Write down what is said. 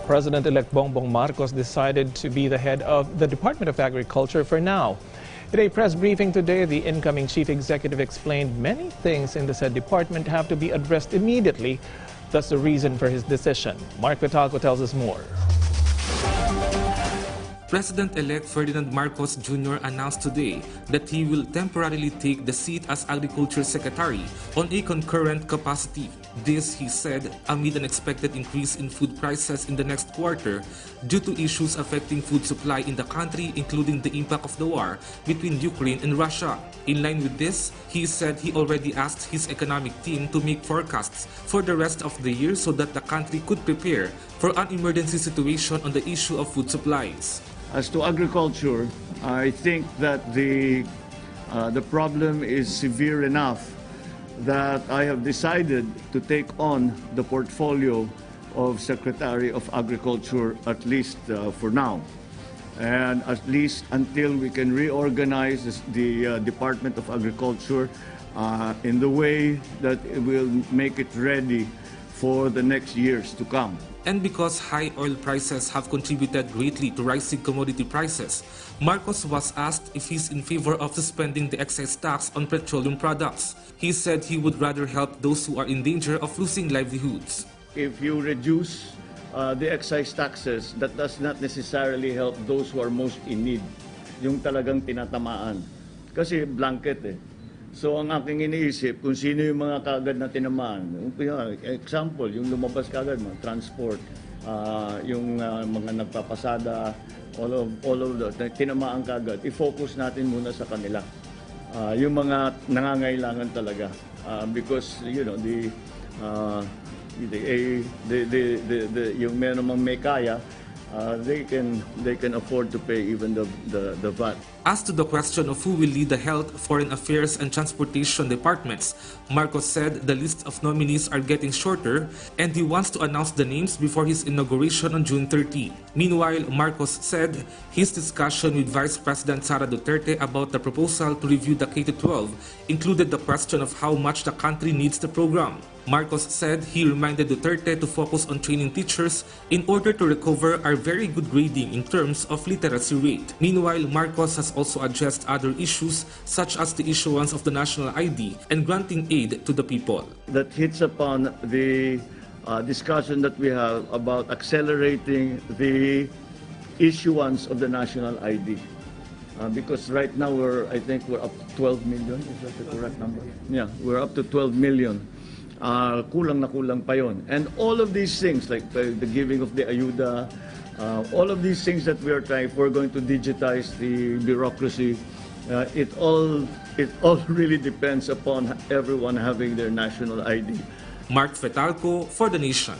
President-elect Bongbong Marcos decided to be the head of the Department of Agriculture for now. In a press briefing today, the incoming chief executive explained many things in the said department have to be addressed immediately. That's the reason for his decision. Mark Vitalco tells us more. President-elect Ferdinand Marcos Jr. announced today that he will temporarily take the seat as Agriculture Secretary on a concurrent capacity. This, he said, amid an expected increase in food prices in the next quarter due to issues affecting food supply in the country, including the impact of the war between Ukraine and Russia. In line with this, he said he already asked his economic team to make forecasts for the rest of the year so that the country could prepare for an emergency situation on the issue of food supplies. As to agriculture, I think that the problem is severe enough that I have decided to take on the portfolio of Secretary of Agriculture, at least for now, and at least until we can reorganize the Department of Agriculture in the way that it will make it ready for the next years to come. And because high oil prices have contributed greatly to rising commodity prices, Marcos was asked if he's in favor of suspending the excise tax on petroleum products. He said he would rather help those who are in danger of losing livelihoods. If you reduce the excise taxes, that does not necessarily help those who are most in need, yung talagang tinatamaan. Kasi blanket eh. So ang aking iniisip, kung sino yung mga kaagad na tinamaan. Example, yung lumabas kaagad, mga transport, yung mga nagpapasada, all of that, tinamaan kaagad, i-focus natin muna sa kanila. Yung mga nangangailangan talaga. Because, you know, yung meron may kaya, they can afford to pay even the VAT. As to the question of who will lead the Health, Foreign Affairs and Transportation departments, Marcos said the list of nominees are getting shorter and he wants to announce the names before his inauguration on June 30. Meanwhile, Marcos said his discussion with Vice President Sara Duterte about the proposal to review the K-12 included the question of how much the country needs the program. Marcos said he reminded Duterte to focus on training teachers in order to recover our very good grading in terms of literacy rate. Meanwhile, Marcos has also addressed other issues such as the issuance of the national ID and granting aid to the people. That hits upon the discussion that we have about accelerating the issuance of the national ID. Because right now I think we're up to 12 million. Is that the correct number? Yeah, we're up to 12 million. Kulang na kulang pa yon. And all of these things, like the giving of the ayuda, all of these things that we are trying, we're going to digitize the bureaucracy. It all really depends upon everyone having their national ID. Mark Vitalco for The Nation.